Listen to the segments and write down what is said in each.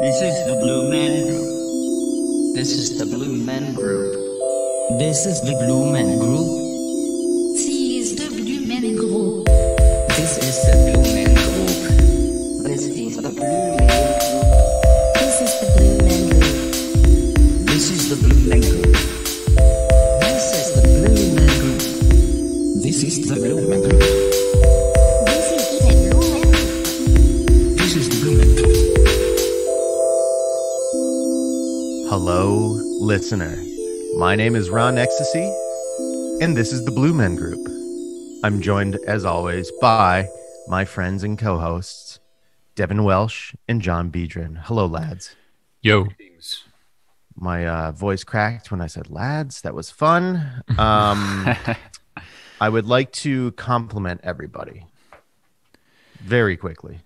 This is the Blue Man Group. This is the Blue Man Group. This is the Blue Man Group. She is the Blue Man Group. This is the Blue Man Group. This is the Blue Man Group. This is the Blue Man Group. This is the Blue Man Group. This is the Blue Man Group. This is the Blue Man Group. This is the Blue Man Group. This is the Blue Man Group. Hello, listener. My name is Ron Ecstasy, and this is the Blue Men Group. I'm joined, as always, by my friends and co-hosts, Devin Welsh and John Biedron. Hello, lads. Yo. My voice cracked when I said lads. That was fun. I would like to compliment everybody very quickly.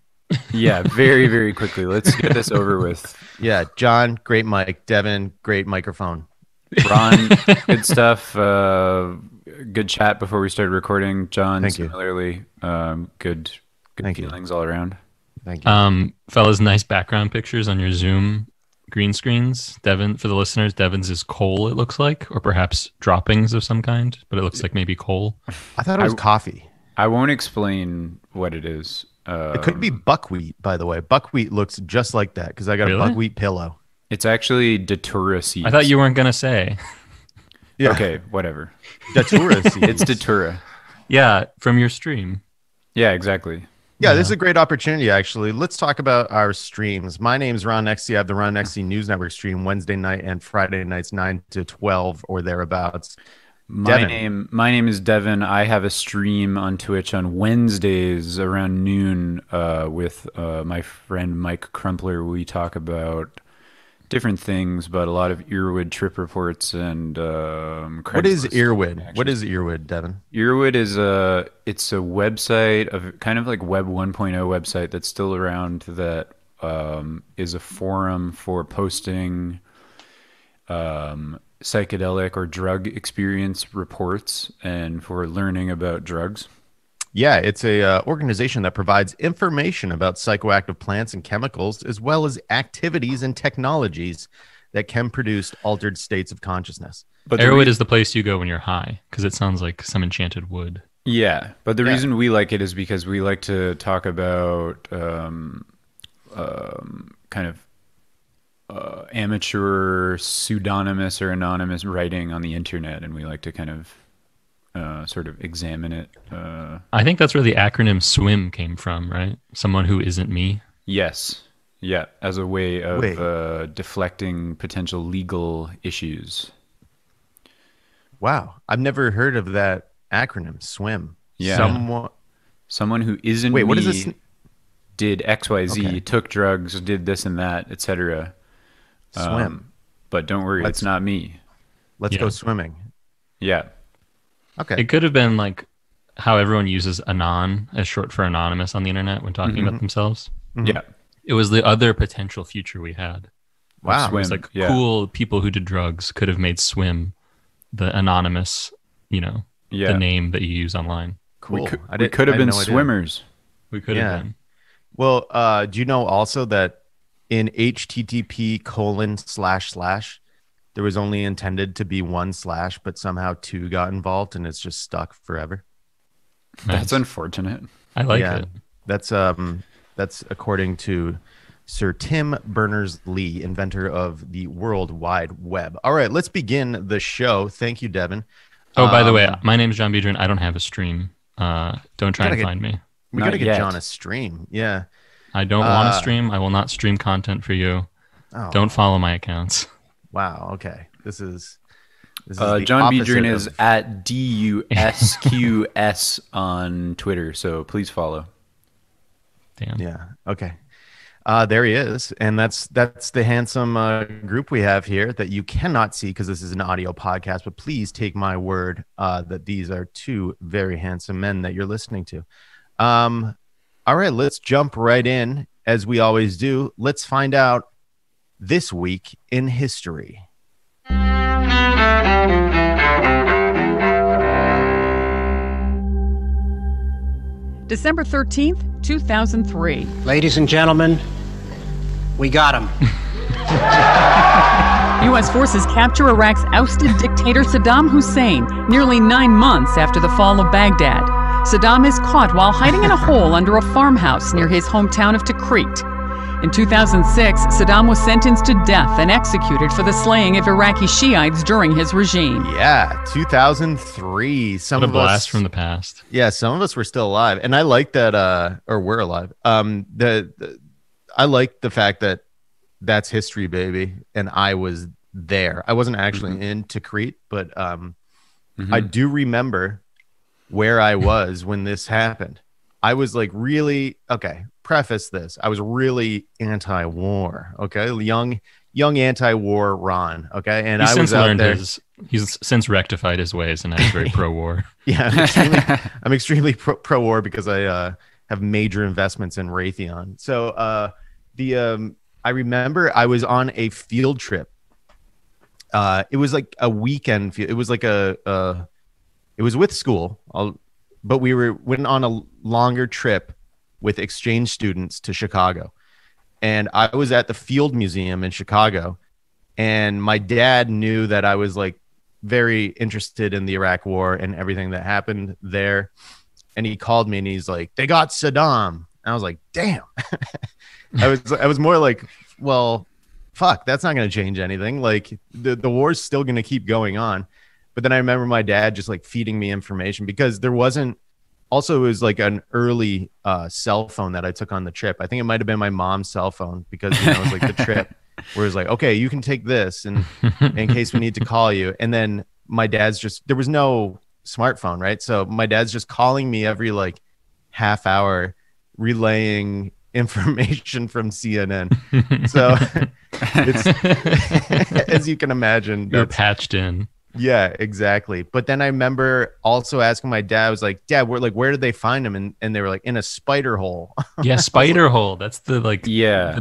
Yeah, very, very quickly. Let's get this over with. Yeah, John, great mic. Devin, great microphone. Ron, good stuff. Good chat before we started recording. John, Thank you. similarly, good Thank you. feelings all around. Thank you. Fellas, nice background pictures on your Zoom green screens. Devin, for the listeners, Devin's is coal, it looks like, or perhaps droppings of some kind, but it looks like maybe coal. I thought it was coffee. I won't explain what it is. It could be buckwheat, by the way. Buckwheat looks just like that because I got Really? a buckwheat pillow. It's actually datura seeds. I thought you weren't going to say. Yeah. Okay, whatever. Datura seeds. It's datura. Yeah, from your stream. Yeah, exactly. Yeah, this is a great opportunity, actually. Let's talk about our streams. My name's Ron Nexty. I have the Ron Nexty News Network stream Wednesday night and Friday nights, 9 to 12 or thereabouts. My Devin. name is Devin. I have a stream on Twitch on Wednesdays around noon with my friend Mike Crumpler. We talk about different things, but a lot of Earwood trip reports and What is Earwood? What is Earwood, Devin? Earwood is it's a website of kind of like Web 1.0 website that's still around that is a forum for posting psychedelic or drug experience reports and for learning about drugs. Yeah, it's a organization that provides information about psychoactive plants and chemicals, as well as activities and technologies that can produce altered states of consciousness. But Arrowwood is the place you go when you're high, because it sounds like some enchanted wood. yeah, but the Yeah. reason we like it is because we like to talk about kind of amateur pseudonymous or anonymous writing on the internet, and we like to kind of sort of examine it. I think that's where the acronym SWIM came from, right? Someone who isn't me. Yes. Yeah, as a way of Wait. deflecting potential legal issues. Wow, I've never heard of that acronym, SWIM. Yeah. Someone who isn't Wait, what me is this? did XYZ, Okay. took drugs, did this and that, etc. Swim. But don't worry, Let's- it's not me. Let's Yeah. go swimming. Yeah. Okay. It could have been like how everyone uses anon as short for anonymous on the internet when talking about themselves. Mhm. Yeah. It was the other potential future we had. Wow. Swim. It's like Yeah. cool people who did drugs could have made SWIM the anonymous, Yeah. the name that you use online. Cool. We could, I we could have I had been no idea. swimmers. We could Yeah. have been. Well, do you know also that in http:// there was only intended to be one slash, but somehow two got involved, and it's just stuck forever. That's Nice. unfortunate. I like Yeah. it. That's according to Sir Tim Berners-Lee, inventor of the World Wide Web. All right, let's begin the show. Thank you, Devin. Oh, by the way, Um, my name's John Biedron. I don't have a stream. Don't try gotta and get- find me. we Not gotta get yet. John a stream. Yeah. I don't want to stream. I will not stream content for you. Oh, Don't follow my accounts. Wow. Okay. This is the John opposite Biedron is of- at DUSQS on Twitter, so please follow. Damn. Yeah. Okay. There he is, and that's the handsome group we have here that you cannot see because this is an audio podcast. But please take my word that these are two very handsome men that you're listening to. All right, let's jump right in as we always do. Let's find out this week in history. December 13th, 2003. Ladies and gentlemen, We got him. U.S. forces capture Iraq's ousted dictator Saddam Hussein nearly 9 months after the fall of Baghdad. Saddam is caught while hiding in a hole under a farmhouse near his hometown of Tikrit. In 2006, Saddam was sentenced to death and executed for the slaying of Iraqi Shiites during his regime. Yeah, 2003. What a blast from the past. Yeah, some of us were still alive, and I like that. Or were alive. I like the fact that that's history, baby, and I was there. I wasn't actually in Tikrit, but I do remember where I was when this happened. I was like really preface this. I was really anti-war. Okay, young anti-war Ron. Okay, and I was out there. He's since rectified his ways, and I'm very pro-war. Yeah, I'm extremely pro-war because I have major investments in Raytheon. So I remember I was on a field trip. It was like a weekend. It was like it was with school. But we went on a longer trip with exchange students to Chicago. And I was at the Field Museum in Chicago. And my dad knew that I was like very interested in the Iraq War and everything that happened there. And he called me and he's like, "They got Saddam." And I was like, damn. I was more like, well, fuck, that's not going to change anything. Like the war's still going to keep going on. But then I remember my dad just like feeding me information because there wasn't, also it was like an early cell phone that I took on the trip. I think it might've been my mom's cell phone because it was like the trip where it's like, okay, you can take this and in case we need to call you. And then my dad's there was no smartphone, right? So my dad's just calling me every like half hour, relaying information from CNN. So it's, as you can imagine, you're patched in. Yeah, exactly. But then I remember also asking my dad, I was like, "Dad, where did they find him?" And they were like, "In a spider hole." Yeah, spider hole. That's the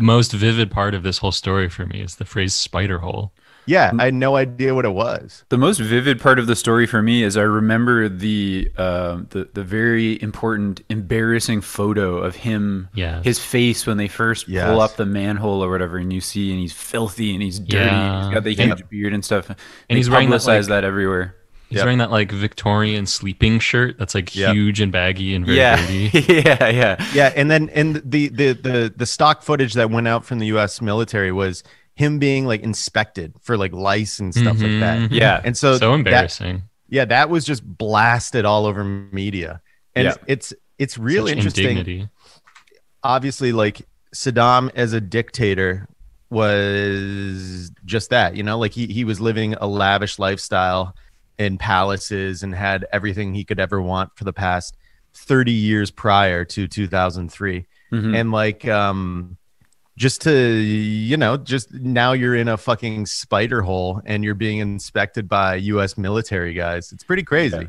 most vivid part of this whole story for me is the phrase spider hole. Yeah, I had no idea what it was. The most vivid part of the story for me is I remember the very important, embarrassing photo of him, his face when they first pull up the manhole or whatever, and you see, and he's filthy and he's dirty, and he's got the huge beard and stuff, and he's wearing that everywhere. He's wearing that like Victorian sleeping shirt that's like huge and baggy and very dirty. Yeah. And then the stock footage that went out from the U.S. military was him being like inspected for like lice and stuff like that. Yeah. And so embarrassing. That was just blasted all over media. And it's really interesting. Indignity. Obviously, like Saddam as a dictator was just that, like he was living a lavish lifestyle in palaces and had everything he could ever want for the past 30 years prior to 2003. And like, just now you're in a fucking spider hole and you're being inspected by U.S. military guys. It's pretty crazy. Yeah.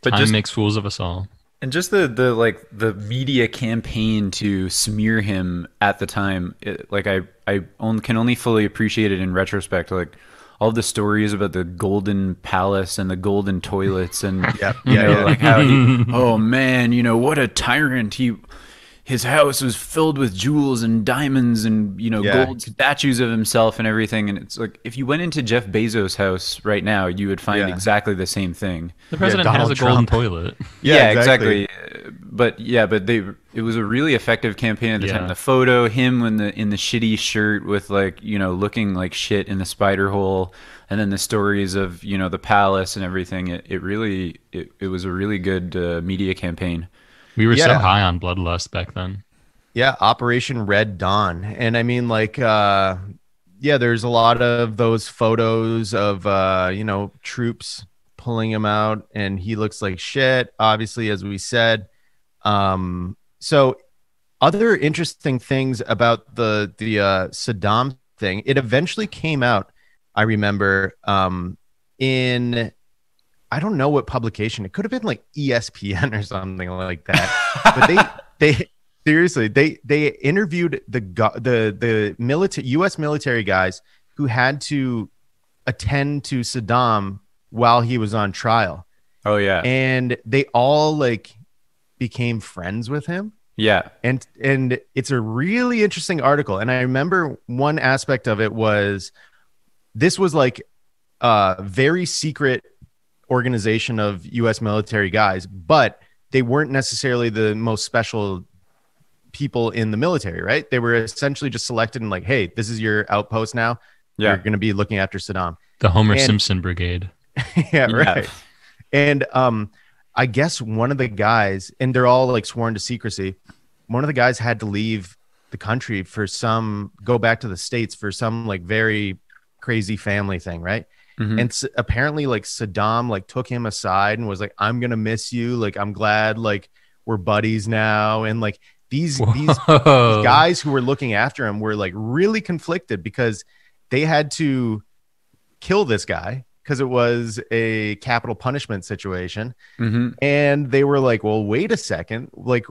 But Time makes fools of us all. And just the media campaign to smear him at the time, can only fully appreciate it in retrospect. Like all the stories about the golden palace and the golden toilets and like how oh man, what a tyrant his house was filled with jewels and diamonds and, gold statues of himself and everything. And it's like, if you went into Jeff Bezos' house right now, you would find exactly the same thing. The president has a golden toilet. Yeah, exactly. But it was a really effective campaign at the time. The photo, him in the shitty shirt with looking like shit in the spider hole. And then the stories of, the palace and everything. It was a really good media campaign. We were so high on bloodlust back then. Yeah, Operation Red Dawn. And I mean, like, there's a lot of those photos of, troops pulling him out, and he looks like shit, obviously, as we said. So other interesting things about the Saddam thing, it eventually came out, I remember, in... I don't know what publication. It could have been like ESPN or something like that. But they seriously, they interviewed the military U.S. military guys who had to attend to Saddam while he was on trial. Oh yeah. And they all like became friends with him. Yeah. And it's a really interesting article. And I remember one aspect of it was this was like a very secret organization of US military guys, but they weren't necessarily the most special people in the military, right? They were essentially just selected and like, hey, this is your outpost now. Yeah. You're going to be looking after Saddam. The Homer Simpson Brigade. Yeah, right. And I guess one of the guys, and they're all like sworn to secrecy, one of the guys had to leave the country go back to the States for some like very crazy family thing, right? Mm-hmm. And apparently like Saddam like took him aside and was like, I'm gonna miss you, like I'm glad like we're buddies now. And like these guys who were looking after him were like really conflicted because they had to kill this guy because it was a capital punishment situation. Mm-hmm. And they were like, well, wait a second, like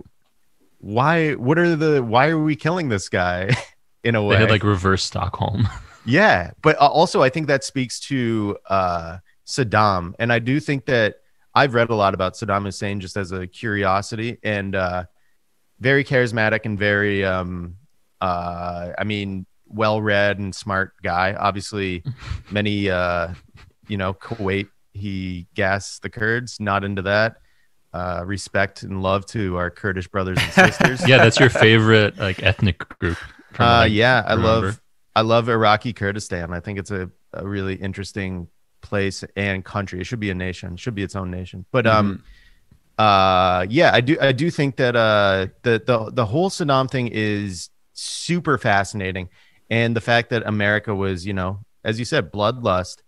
why are we killing this guy? In a way, They had like reverse Stockholm. Yeah, but also I think that speaks to Saddam, and I do think that I've read a lot about Saddam Hussein just as a curiosity, and very charismatic and very, I mean, well-read and smart guy. Obviously, many, Kuwait, he gassed the Kurds. Not into that. Respect and love to our Kurdish brothers and sisters. Yeah, that's your favorite like ethnic group. Yeah, I love Iraqi Kurdistan. I think it's a really interesting place and country. It should be a nation. It should be its own nation. But yeah, I do think that the whole Saddam thing is super fascinating, and the fact that America was, as you said, bloodlust,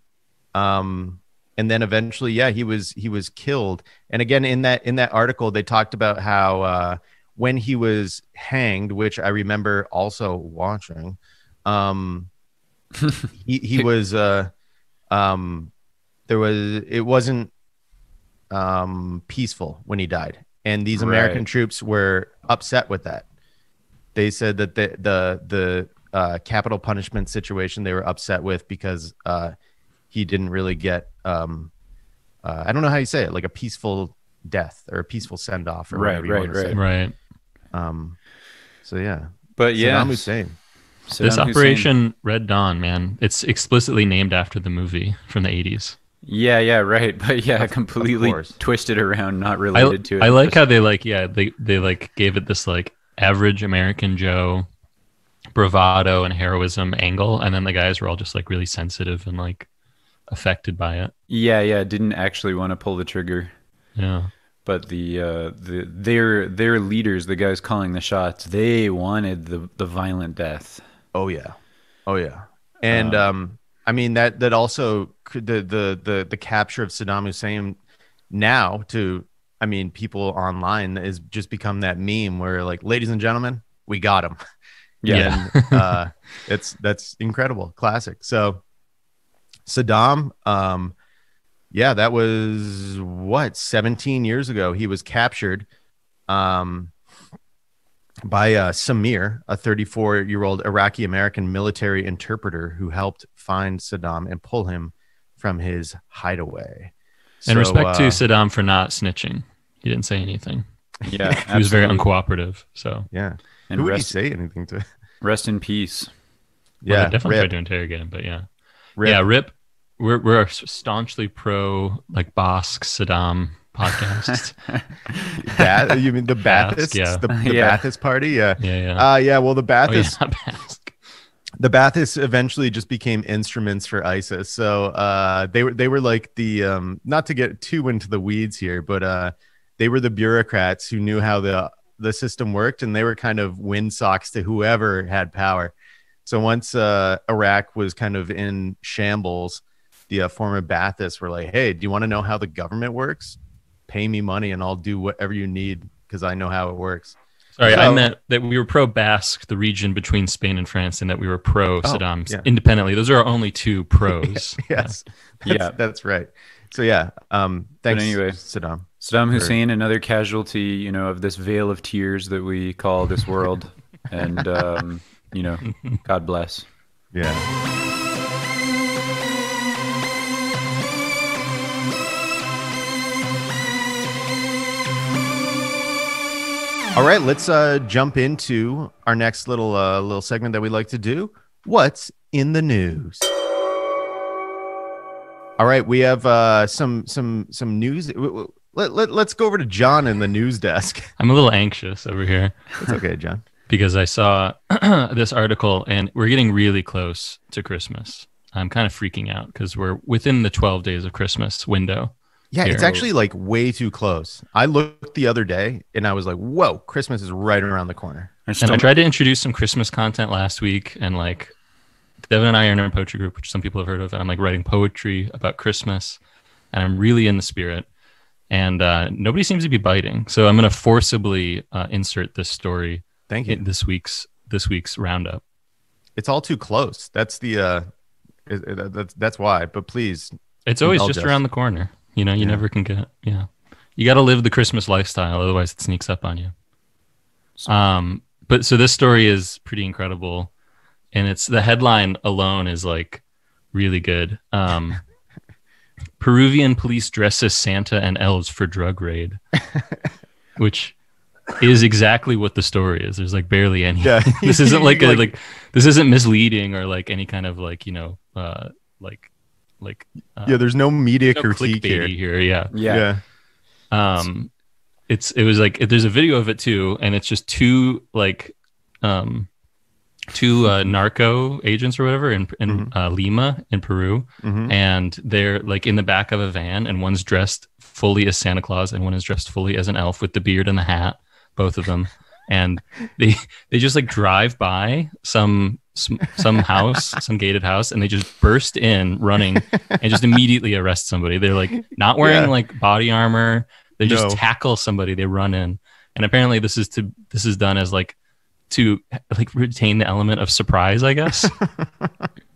and then eventually, yeah, he was killed. And again, in that article, they talked about how when he was hanged, which I remember also watching. He was it wasn't peaceful when he died, and these American troops were upset with that. They said that the capital punishment situation they were upset with because he didn't really get I don't know how you say it, like a peaceful death or a peaceful send off or whatever you want to say. Right. So yeah, but yeah, Saddam Hussein. This Operation Red Dawn, man, it's explicitly named after the movie from the 80s. Yeah, right. But yeah, completely twisted around, not related to it. I like how they gave it this like average American Joe bravado and heroism angle, and then the guys were all just like really sensitive and like affected by it. Yeah, didn't actually want to pull the trigger. Yeah. But their leaders, the guys calling the shots, they wanted the violent death. Oh yeah, and I mean that also the capture of Saddam Hussein now to, I mean, people online is just become that meme where like, ladies and gentlemen, we got him. Yeah, and, that's incredible, classic. So Saddam, yeah, that was 17 years ago. He was captured by Samir, a 34-year-old Iraqi American military interpreter who helped find Saddam and pull him from his hideaway. And respect to Saddam for not snitching. He didn't say anything. Yeah, he was very uncooperative. So yeah, and who would he say anything to? Rest in peace. Well, Yeah, I definitely rip. tried to interrogate him, but yeah, Rip. yeah, rip. We're staunchly pro like Bosque Saddam podcast. You mean the Baathists? yeah. The Yeah. Baathist party? Yeah. Yeah. Yeah. Well, the Oh, yeah, Baathists, not Basque. the Baathists eventually just became instruments for ISIS. So they were like the not to get too into the weeds here, but they were the bureaucrats who knew how the system worked, and they were kind of windsocks to whoever had power. So once Iraq was kind of in shambles, the former Baathists were like, "Hey, do you want to know how the government works? Pay me money, and I'll do whatever you need because I know how it works." Sorry, So- I meant that we were pro Basque, the region between Spain and France, and that we were pro Saddam yeah. independently. Those are our only two pros. Yes, Yeah. that's right. So yeah, thanks. anyway, Saddam. Saddam Hussein, another casualty, of this veil of tears that we call this world. And, God bless. Yeah. All right, let's jump into our next little segment that we like to do. What's in the news? All right, we have some news. Let's go over to John in the news desk. I'm a little anxious over here. It's okay, John. Because I saw this article and we're getting really close to Christmas. I'm kind of freaking out because we're within the 12 days of Christmas window. Yeah, here. it's actually like way too close. I looked the other day and I was like, whoa, Christmas is right around the corner. And I tried to introduce some Christmas content last week, and like Devin and I are in a poetry group, which some people have heard of, and I'm like writing poetry about Christmas, and I'm really in the spirit, and nobody seems to be biting. So I'm going to forcibly insert this story. Thank you. In this week's roundup. It's all too close. That's the that's why. But please, it's always just around the corner. You know, you never can get. Yeah, you got to live the Christmas lifestyle, otherwise it sneaks up on you. But so this story is pretty incredible, and it's the headline alone is like really good. Peruvian police dress as Santa and elves for drug raid, which is exactly what the story is. There's like barely any. Yeah. This isn't like this isn't misleading or like any kind of like, you know, there's no media critique here. Yeah. It was like there's a video of it too, and it's just two narco agents or whatever in Lima in Peru, and they're like in the back of a van, and one's dressed fully as Santa Claus and one is dressed fully as an elf with the beard and the hat, both of them, and they just like drive by some house, some gated house, and they just burst in running and just immediately arrest somebody. They're like not wearing like body armor. They just tackle somebody. They run in, and apparently this is done as like to like retain the element of surprise, I guess.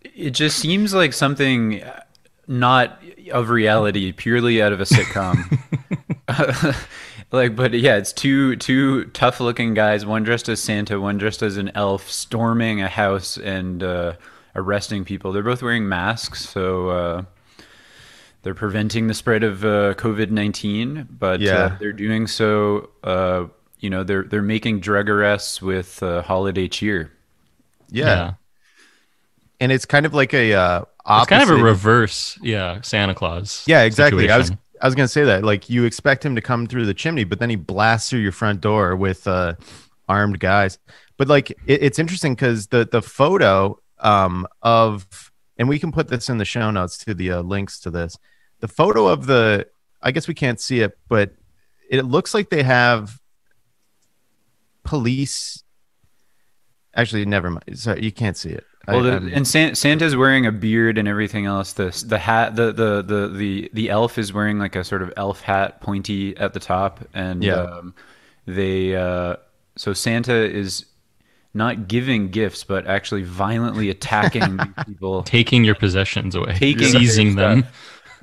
It just seems like something not of reality, purely out of a sitcom. But yeah, it's two tough-looking guys, one dressed as Santa, one dressed as an elf, storming a house and arresting people. They're both wearing masks, so they're preventing the spread of COVID-19. But they're doing so. They're making drug arrests with holiday cheer. Yeah. And it's kind of like a opposite. It's kind of a reverse, Santa Claus. Yeah, exactly. Situation. I was gonna say that. Like you expect him to come through the chimney, but then he blasts through your front door with armed guys. But like it's interesting because the photo of, and we can put this in the show notes to the links to this. The photo of I guess we can't see it, but it looks like they have police. Actually, never mind. Sorry, you can't see it. And Santa's wearing a beard and everything else. The hat, the elf is wearing like a sort of elf hat, pointy at the top, and so Santa is not giving gifts, but actually violently attacking people, taking your possessions away, seizing them,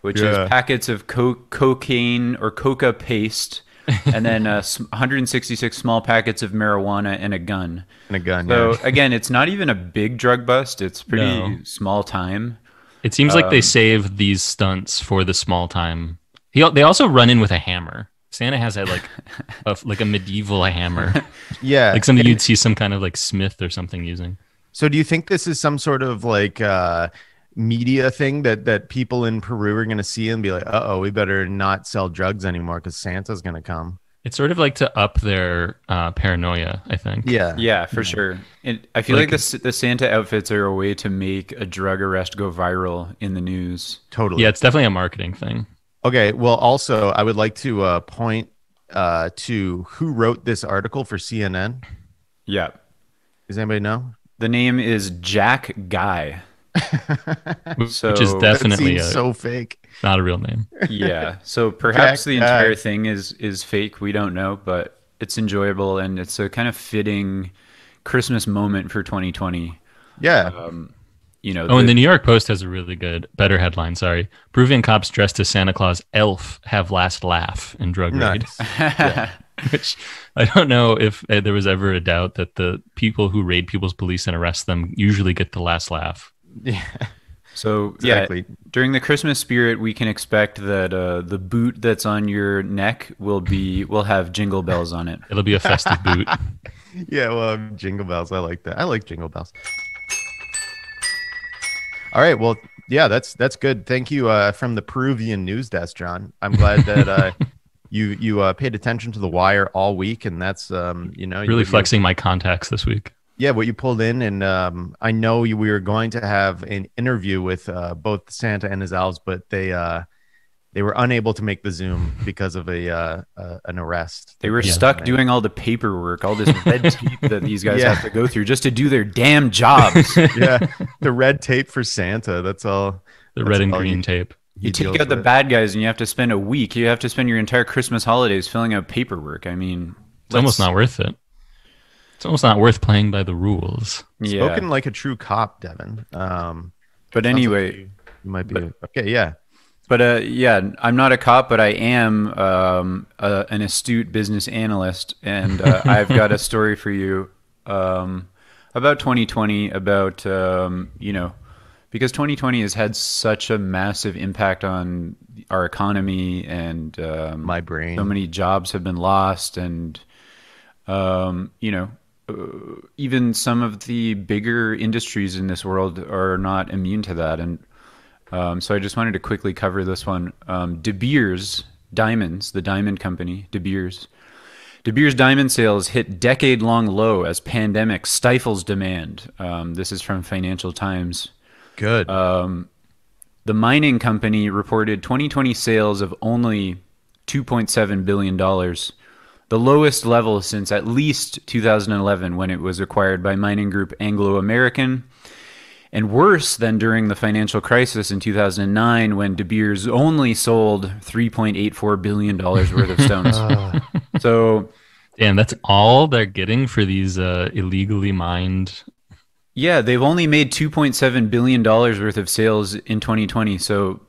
which is packets of cocaine or coca paste. And then 166 small packets of marijuana and a gun. So again, it's not even a big drug bust. It's pretty small time. It seems like they save these stunts for the small time. They also run in with a hammer. Santa has like a medieval hammer. Yeah, like something you'd see some kind of like smith or something using. So do you think this is some sort of like media thing that people in Peru are going to see and be like, uh-oh, we better not sell drugs anymore because Santa's going to come? It's sort of like to up their paranoia, I think. Yeah, for sure. I feel like the Santa outfits are a way to make a drug arrest go viral in the news. Totally. Yeah, it's definitely a marketing thing. Okay, well, also, I would like to point to who wrote this article for CNN. Yeah. Does anybody know? The name is Jack Guy. Which is definitely so fake. Not a real name. Yeah. So perhaps the entire thing is fake. We don't know, but it's enjoyable and it's a kind of fitting Christmas moment for 2020. Yeah. And the New York Post has a really better headline. Sorry. Peruvian cops dressed as Santa Claus elf have last laugh in drug raid. Which I don't know if there was ever a doubt that the people who raid people's police and arrest them usually get the last laugh. Yeah. So Exactly. yeah, during the Christmas spirit, we can expect that the boot that's on your neck will have jingle bells on it. It'll be a festive boot. Yeah, well, jingle bells. I like that. I like jingle bells. All right. Well, yeah, that's good. Thank you from the Peruvian news desk, John. I'm glad that you paid attention to the wire all week, and that's Really flexing my contacts this week. Yeah, what you pulled in, and I know we were going to have an interview with both Santa and his elves, but they were unable to make the Zoom because of an arrest. They were stuck doing all the paperwork, all this red tape that these guys have to go through just to do their damn jobs. Yeah, the red tape for Santa. That's all. The red and green tape. You take out the bad guys, and you have to spend a week. You have to spend your entire Christmas holidays filling out paperwork. I mean, It's almost not worth it. It's almost not worth playing by the rules. Yeah. Spoken like a true cop, Devin. But anyway, you might be okay. Yeah. But yeah, I'm not a cop, but I am an astute business analyst, and I've got a story for you about 2020, about because 2020 has had such a massive impact on our economy, and My brain. so many jobs have been lost, and even some of the bigger industries in this world are not immune to that, and so I just wanted to quickly cover this one. De Beers Diamonds, the diamond company, De Beers diamond sales hit decade-long low as pandemic stifles demand. This is from Financial Times. Good. The mining company reported 2020 sales of only $2.7 billion, the lowest level since at least 2011 when it was acquired by mining group Anglo American, and worse than during the financial crisis in 2009 when De Beers only sold $3.84 billion worth of stones. So, And that's all they're getting for these illegally mined. yeah, they've only made $2.7 billion worth of sales in 2020. So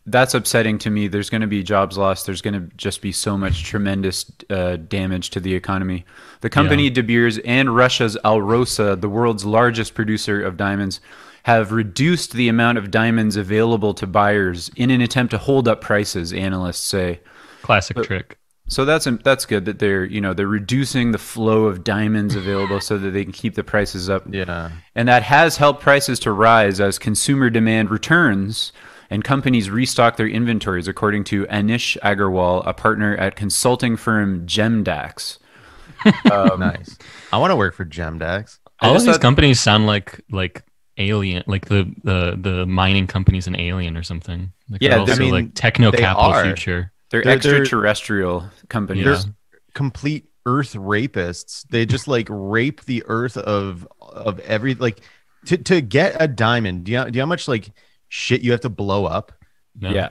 that's upsetting to me. There's going to be jobs lost. There's going to just be so much tremendous damage to the economy. The company De Beers and Russia's Alrosa, the world's largest producer of diamonds, have reduced the amount of diamonds available to buyers in an attempt to hold up prices, analysts say. Classic trick. So that's good that they're reducing the flow of diamonds available so that they can keep the prices up. Yeah. And that has helped prices to rise as consumer demand returns and companies restock their inventories, according to Anish Agarwal, a partner at consulting firm Gemdax. Nice. I want to work for Gemdax. All of these companies sound like Alien, like the mining company's an Alien or something. Like Yeah, they're also I mean, like techno they capital are. future. They're extraterrestrial companies. Yeah. Complete Earth rapists. They just like rape the Earth of every like to get a diamond. Do you know how much like shit you have to blow up? No. Yeah.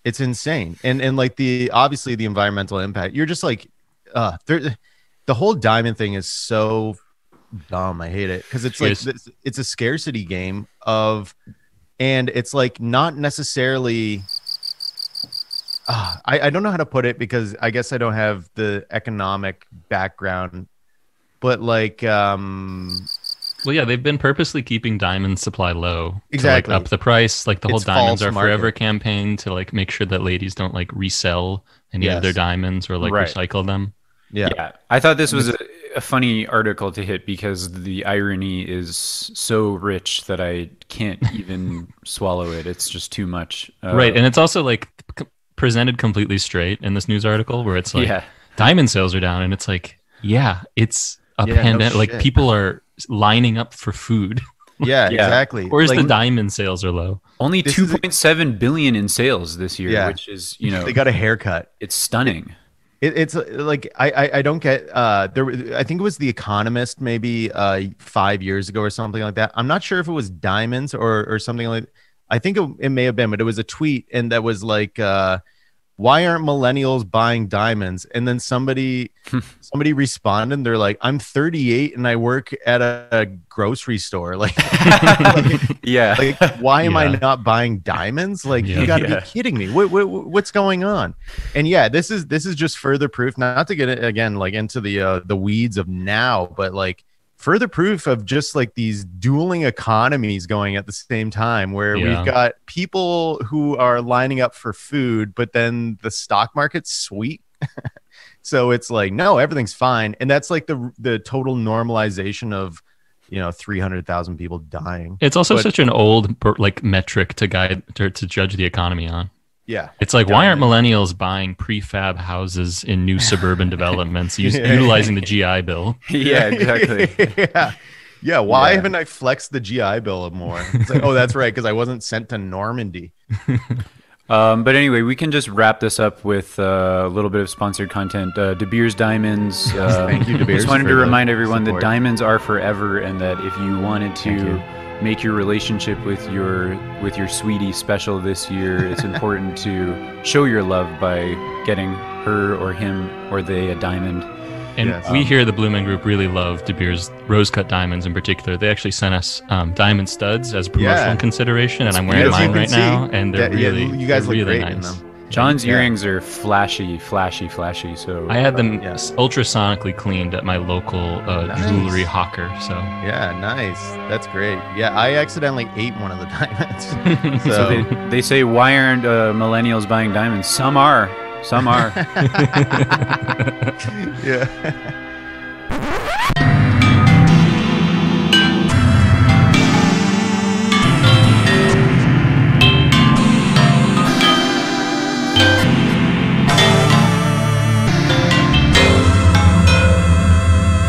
It's insane. And like obviously the environmental impact. You're just like the whole diamond thing is so dumb. I hate it because it's like it's a scarcity game and it's like not necessarily. I don't know how to put it because I guess I don't have the economic background, but like Well, yeah, they've been purposely keeping diamond supply low Exactly. to like up the price. Like the whole It's diamonds false are forever market. campaign to like make sure that ladies don't like resell any Yes. of their diamonds or like Right. recycle them. yeah. I thought this was a funny article to hit because the irony is so rich that I can't even swallow it. It's just too much. Right, and it's also like presented completely straight in this news article where it's like Yeah. diamond sales are down and it's like, yeah, it's a Yeah, no pandemic. Like shit. people are lining up for food. Yeah, Yeah. exactly. Whereas Like, the diamond sales are low. Only This is 2.7 billion in sales this year, Yeah. which is, they got a haircut. it's stunning. It's like I don't get I think it was The Economist maybe 5 years ago or something like that. I'm not sure if it was diamonds or something like. I think it may have been, but it was a tweet and that was like, why aren't millennials buying diamonds? And then somebody responded. They're like, I'm 38 and I work at a grocery store. Like, Yeah. like why am I Yeah. not buying diamonds? Like, Yeah. you got to Yeah. be kidding me. What's going on? And yeah, this is just further proof. Not to get it again like into the weeds of now, but like further proof of just like these dueling economies going at the same time, where we've got people who are lining up for food, but then the stock market's sweet. So it's like, no, everything's fine. And that's like the total normalization of, 300,000 people dying. It's also such an old like metric to judge the economy on. Yeah. It's like, why aren't millennials buying prefab houses in new suburban developments utilizing the GI Bill? Yeah, exactly. Yeah. Why haven't I flexed the GI Bill more? It's like, oh, that's right, because I wasn't sent to Normandy. But anyway, we can just wrap this up with a little bit of sponsored content. De Beers Diamonds. Thank you, De Beers. Just wanted to remind everyone support. that diamonds are forever, and that if you wanted to make your relationship with your sweetie special this year, it's important to show your love by getting her or him or they a diamond. And we here at the Blue Man Group really love De Beers rose cut diamonds in particular. They actually sent us diamond studs as promotional consideration, and I'm wearing mine right now, and they're really, you guys look really great in nice. them. John's earrings are flashy. So I had them ultrasonically cleaned at my local jewelry hawker. So yeah, nice. That's great. Yeah, I accidentally ate one of the diamonds. So they say, why aren't millennials buying diamonds? Some are. Yeah.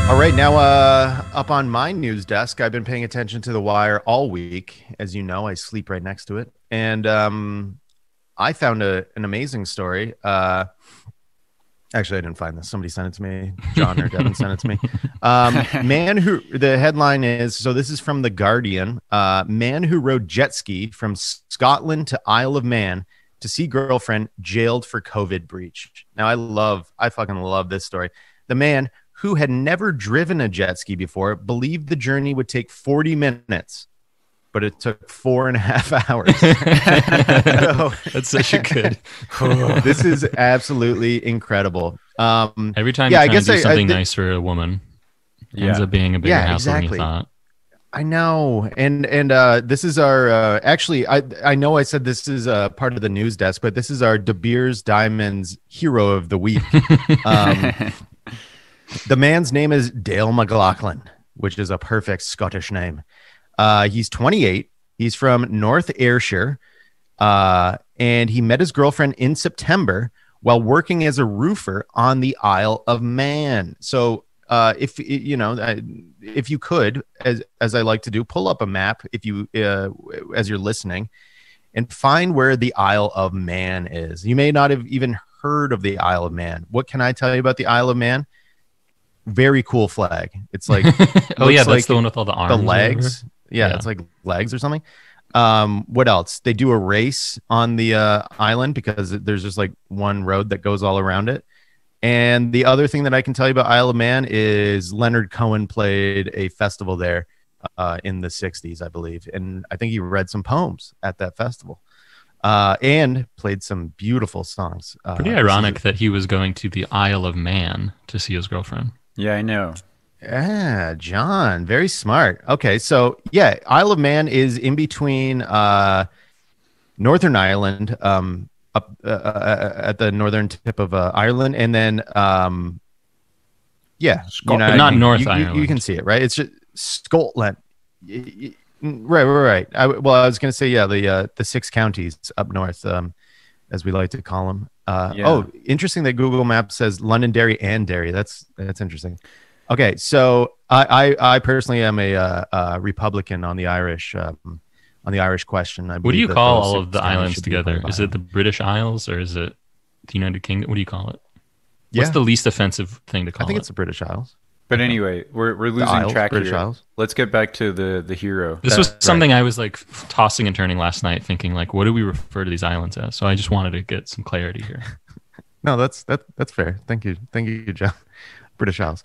All right, now up on my news desk, I've been paying attention to The Wire all week. As you know, I sleep right next to it. And I found an amazing story. Actually, I didn't find this. Somebody sent it to me. John or Devin sent it to me. The headline is, so this is from The Guardian. Man who rode jet ski from Scotland to Isle of Man to see girlfriend jailed for COVID breach. Now, I fucking love this story. The man, who had never driven a jet ski before, believed the journey would take 40 minutes, but it took 4.5 hours. So, that's such a good. This is absolutely incredible. Every time you try to do something nice for a woman, it ends up being a bigger hassle than you thought. I know. And this is our, actually, I know I said this is part of the news desk, but this is our De Beers Diamonds Hero of the Week. The man's name is Dale McLaughlin, which is a perfect Scottish name. He's 28. He's from North Ayrshire. And he met his girlfriend in September while working as a roofer on the Isle of Man. So if you could, as I like to do, pull up a map if you as you're listening and find where the Isle of Man is. You may not have even heard of the Isle of Man. What can I tell you about the Isle of Man? Very cool flag. It's like that's the one with all the arms, the legs. Yeah, it's like legs or something. What else? They do a race on the island because there's just like one road that goes all around it. And the other thing that I can tell you about Isle of Man is Leonard Cohen played a festival there in the 60s, I believe. And I think he read some poems at that festival and played some beautiful songs. Pretty ironic that he was going to the Isle of Man to see his girlfriend. Yeah, I know. Yeah, John, very smart. Okay, so yeah, Isle of Man is in between Northern Ireland, up at the northern tip of Ireland, and then Scotland, not North Ireland. You can see it, right? It's just Scotland. Right. I was going to say the 6 counties up north, as we like to call them. Oh, interesting that Google Maps says Londonderry and Derry. That's interesting. Okay, so I personally am a Republican on the Irish question. What do you call all of the islands together? Is it the British Isles or is it the United Kingdom? What do you call it? What's the least offensive thing to call it? I think it's the British Isles. But anyway, we're losing track British here. Isles. Let's get back to the hero. This was something I was like tossing and turning last night, thinking like, what do we refer to these islands as? So I just wanted to get some clarity here. No, that's fair. Thank you, John. British Isles.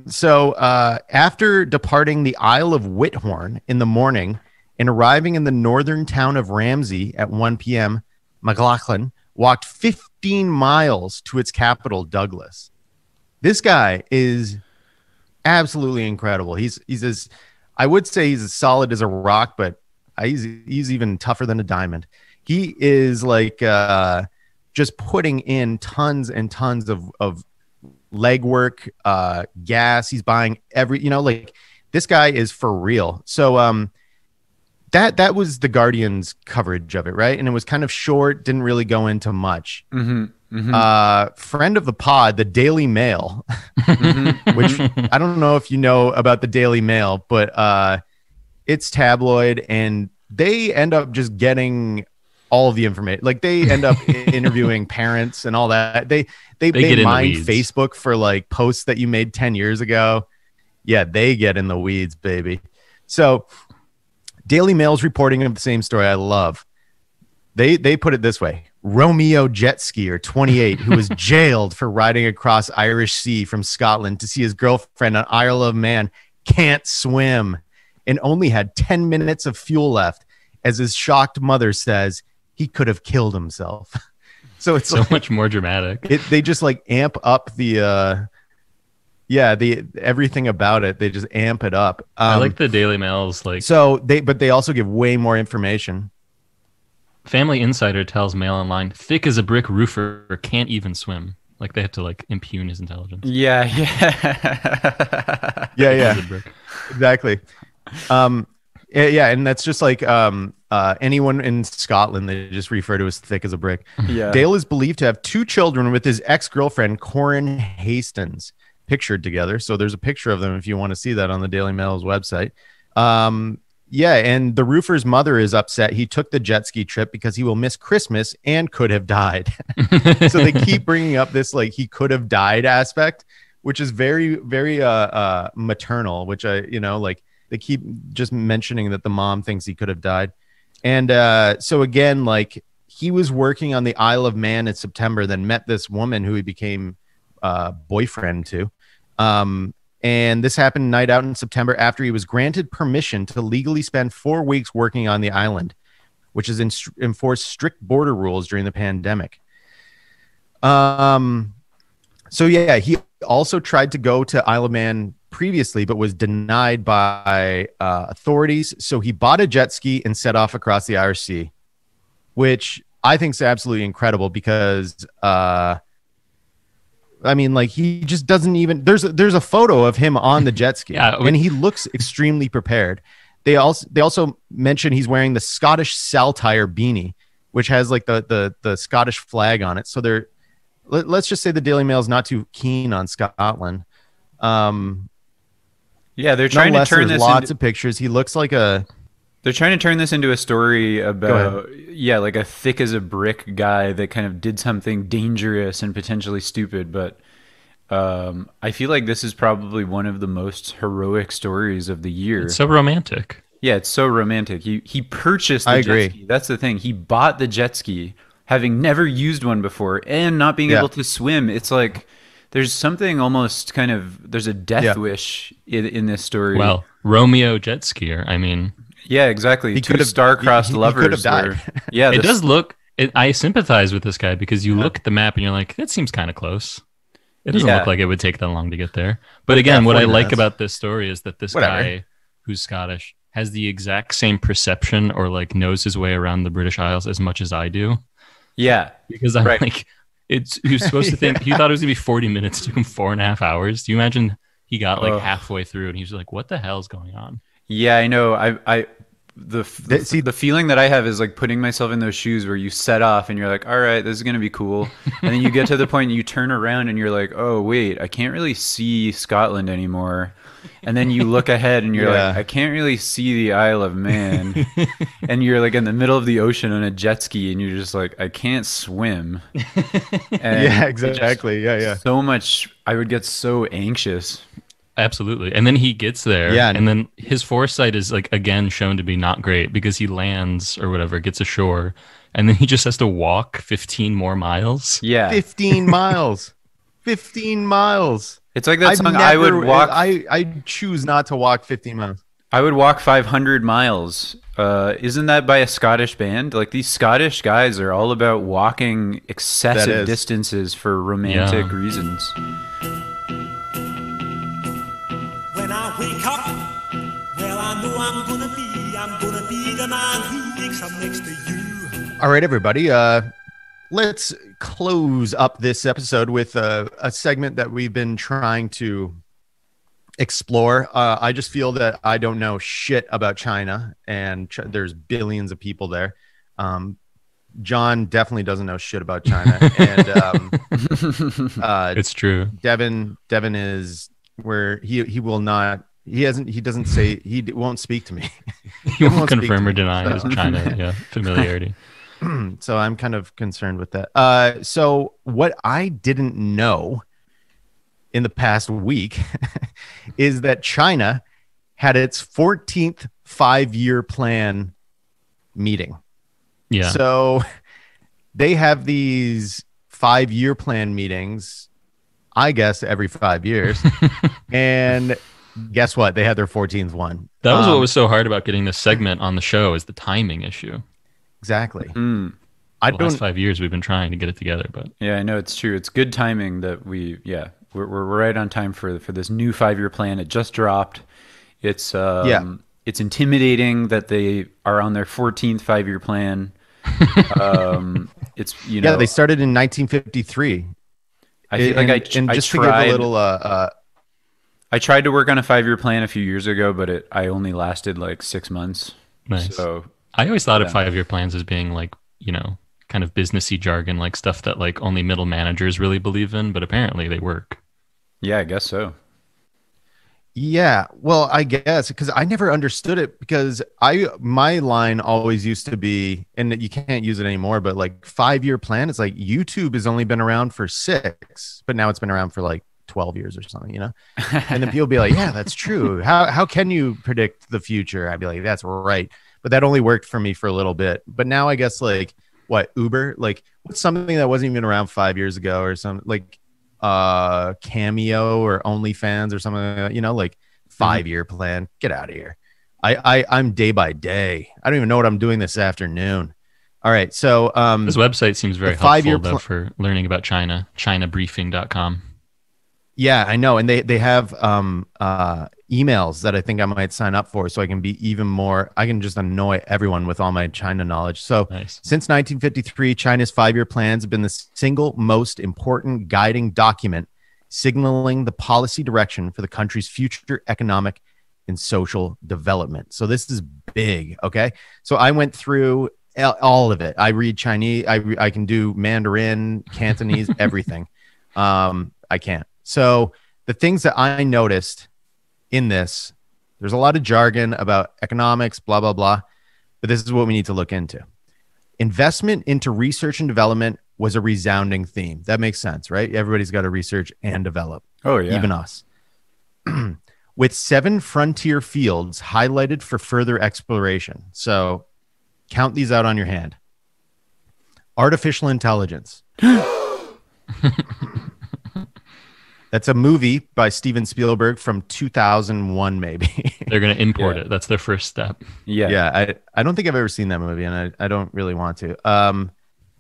So after departing the Isle of Whithorn in the morning and arriving in the northern town of Ramsey at 1 p.m., McLaughlin walked 15 miles to its capital, Douglas. This guy is absolutely incredible. He's as I would say he's as solid as a rock, but he's even tougher than a diamond. He is like just putting in tons and tons of legwork, gas. He's buying like this guy is for real. So that was the Guardian's coverage of it, right? And it was kind of short, didn't really go into much. Friend of the pod, the Daily Mail, which I don't know if you know about the Daily Mail, but it's tabloid, and they end up just getting all of the information. Like they end up interviewing parents and all that. They mine Facebook for like posts that you made 10 years ago. Yeah, they get in the weeds, baby. So Daily Mail's reporting of the same story I love. They put it this way. Romeo Jetski, 28, who was jailed for riding across Irish Sea from Scotland to see his girlfriend on Isle of Man, can't swim and only had 10 minutes of fuel left. As his shocked mother says, he could have killed himself. So it's so much more dramatic. They just like amp up the everything about it. They just amp it up. I like the Daily Mail's like. So they also give way more information. Family Insider tells Mail Online, thick as a brick roofer can't even swim. Like they have to like impugn his intelligence. Yeah. Exactly. Yeah, and that's just like anyone in Scotland, they just refer to as thick as a brick. Yeah. Dale is believed to have 2 children with his ex-girlfriend, Corin Hastings, pictured together. So there's a picture of them if you want to see that on the Daily Mail's website. Yeah, and the roofer's mother is upset. He took the jet ski trip because he will miss Christmas and could have died. So they keep bringing up this like he could have died aspect, which is very, very maternal, which like they keep just mentioning that the mom thinks he could have died. And so again, like he was working on the Isle of Man in September, then met this woman who he became boyfriend to. And this happened night out in September after he was granted permission to legally spend 4 weeks working on the island, which has enforced strict border rules during the pandemic. So yeah, he also tried to go to Isle of Man previously, but was denied by authorities. So he bought a jet ski and set off across the Irish Sea, which I think is absolutely incredible because I mean, like he just doesn't even. There's a photo of him on the jet ski, and he looks extremely prepared. They also mention he's wearing the Scottish saltire beanie, which has like the Scottish flag on it. So let's just say the Daily Mail is not too keen on Scotland. Yeah, they're trying to turn this. Lots of pictures. He looks like a. They're trying to turn this into a story about, like a thick as a brick guy that kind of did something dangerous and potentially stupid. But I feel like this is probably one of the most heroic stories of the year. It's so romantic. Yeah, it's so romantic. He purchased the jet ski. That's the thing. He bought the jet ski, having never used one before, and not being able to swim. It's like there's something almost kind of, there's a death wish in this story. Well, Romeo jet skier, I mean... Yeah, exactly. He 2 star-crossed lovers. He could have died. It does look... I sympathize with this guy because you look at the map and you're like, that seems kind of close. It doesn't look like it would take that long to get there. But again, what I like about this story is that this guy who's Scottish has the exact same perception or like knows his way around the British Isles as much as I do. Yeah. Because I'm like, he was supposed to think, he thought it was going to be 40 minutes. It took him 4.5 hours. Do you imagine he got like halfway through and he was like, what the hell is going on? Yeah, I know. The feeling that I have is like putting myself in those shoes where you set off and you're like, all right, this is going to be cool. And then you get to the point and you turn around and you're like, oh, wait, I can't really see Scotland anymore. And then you look ahead and you're like, I can't really see the Isle of Man. And you're like in the middle of the ocean on a jet ski and you're just like, I can't swim. And yeah, exactly. Yeah. So much, I would get so anxious. Absolutely. And then he gets there and then his foresight is like again shown to be not great because he lands or whatever, gets ashore, and then he just has to walk 15 more miles. Yeah. 15 miles. 15 miles. It's like that song, I would walk. I choose not to walk 15 miles. I would walk 500 miles. Isn't that by a Scottish band? Like these Scottish guys are all about walking excessive distances for romantic reasons. be the man who wakes up next to you. All right, everybody. Let's close up this episode with a segment that we've been trying to explore. I just feel that I don't know shit about China, and there's billions of people there. John definitely doesn't know shit about China, and It's true. Devin is where he will not. He doesn't say, he won't speak to me. He won't confirm or deny his China familiarity. So I'm kind of concerned with that. So what I didn't know in the past week is that China had its 14th 5-year plan meeting. Yeah. So they have these 5-year plan meetings, I guess, every 5 years. And guess what? They had their 14th one. That was what was so hard about getting this segment on the show, is the timing issue. Exactly. The last 5 years we've been trying to get it together, but Yeah, I know it's true. It's good timing that we're right on time for this new 5-year plan. It just dropped. It's it's intimidating that they are on their 14th 5-year plan. It's they started in 1953. I feel like I just tried, to give a little I tried to work on a 5-year plan a few years ago, but I only lasted like 6 months. nice. So I always thought of 5-year plans as being like, kind of businessy jargon, like stuff that like only middle managers really believe in, but apparently they work. yeah, I guess so. Yeah, well, I guess because I never understood it, because my line always used to be, and you can't use it anymore, but like 5-year plan, it's like YouTube has only been around for 6, but now it's been around for like 12 years or something, and then people be like, yeah, that's true. How can you predict the future? I'd be like, that's right. But that only worked for me for a little bit. But now I guess like Uber, like what's something that wasn't even around 5 years ago, or something like Cameo or OnlyFans or something like that, like 5-year plan. Get out of here. I'm day by day. I don't even know what I'm doing this afternoon. All right. So this website seems very helpful though for learning about China, chinabriefing.com. Yeah, I know. And they have emails that I think I might sign up for, so I can be even more, I can just annoy everyone with all my China knowledge. So Nice. Since 1953, China's 5-year plans have been the single most important guiding document, signaling the policy direction for the country's future economic and social development. So this is big. Okay. So I went through all of it. I read Chinese. I can do Mandarin, Cantonese, everything. I can't. So the things that I noticed in this, there's a lot of jargon about economics, blah, blah, blah. But this is what we need to look into. Investment into research and development was a resounding theme. That makes sense, right? Everybody's got to research and develop. Oh, yeah. Even us. With 7 frontier fields highlighted for further exploration. So count these out on your hand. Artificial intelligence. That's a movie by Steven Spielberg from 2001, maybe. They're going to import it. That's their first step. Yeah. I don't think I've ever seen that movie, and I don't really want to.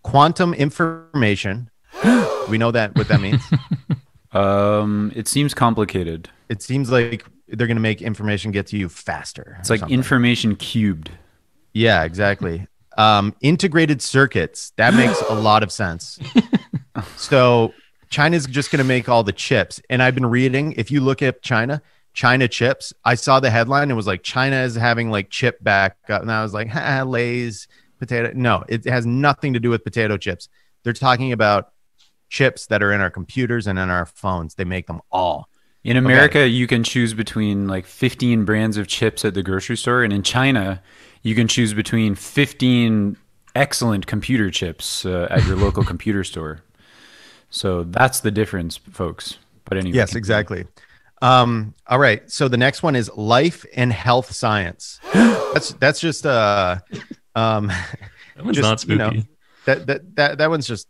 Quantum information. We know that what that means. It seems complicated. It seems like they're going to make information get to you faster. It's like something. information cubed. Yeah, exactly. Integrated circuits. That makes a lot of sense. So China's just going to make all the chips. And I've been reading, if you look at China chips, I saw the headline. It was like, China is having like chip backup. And I was like, Lay's potato. No, it has nothing to do with potato chips. They're talking about chips that are in our computers and in our phones. They make them all. In America, you can choose between like 15 brands of chips at the grocery store. And in China, you can choose between 15 excellent computer chips at your local computer store. So that's the difference, folks. But anyway. Yes, exactly. All right. So the next one is life and health science. That's just That one's not spooky. That one's just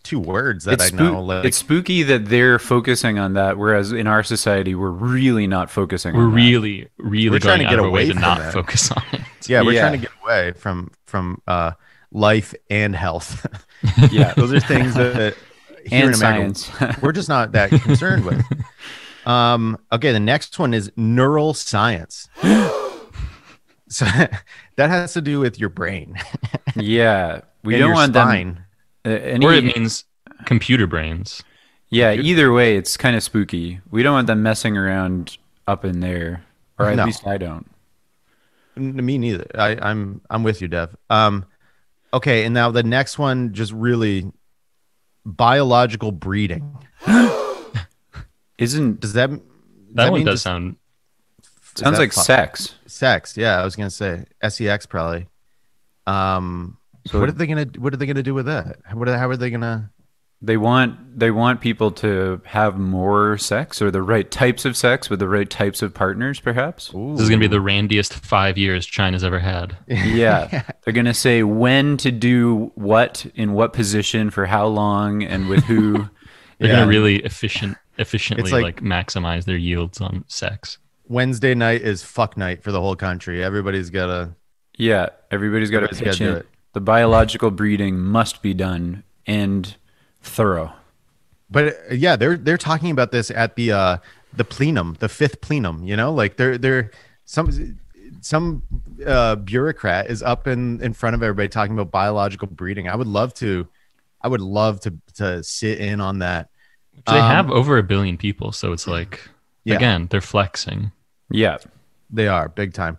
2 words that I know. Like, it's spooky that they're focusing on that, whereas in our society, we're really not focusing on that. Really We're trying going to out get of our away way to from not that. focus on it. yeah, we're Yeah. trying to get away from life and health. Yeah. Those are things that here And in America, science. we're just not that concerned with. Okay, the next one is neural science. So that has to do with your brain. Yeah, we and don't your want spine. them. Or it means computer brains. Yeah, either way, it's kind of spooky. We don't want them messing around up in there, or at No. least I don't. Me neither. I'm with you, Dev. Okay, and now the next one, just really biological breeding. Isn't Does that That one mean does just sound. sounds that like fu- sex? sex? Yeah, I was gonna say sex probably. So what are they gonna do with that? How are they gonna? they want people to have more sex or the right types of sex with the right types of partners, perhaps. This is going to be the randiest 5 years China's ever had. Yeah, they're gonna say when to do what in what position for how long and with who. They're Yeah. going to really efficiently It's like like- maximize their yields on sex. Wednesday night is fuck night for the whole country. Everybody's gotta. Yeah, everybody's got to Everybody's pitch gotta do in. it. The biological breeding must be done and thorough. But yeah, they're talking about this at the plenum, the fifth plenum. You know, like they're some bureaucrat is up in front of everybody talking about biological breeding. I would love to sit in on that. They have over 1 billion people, so it's like, Yeah. again, they're flexing. Yeah, They are big time.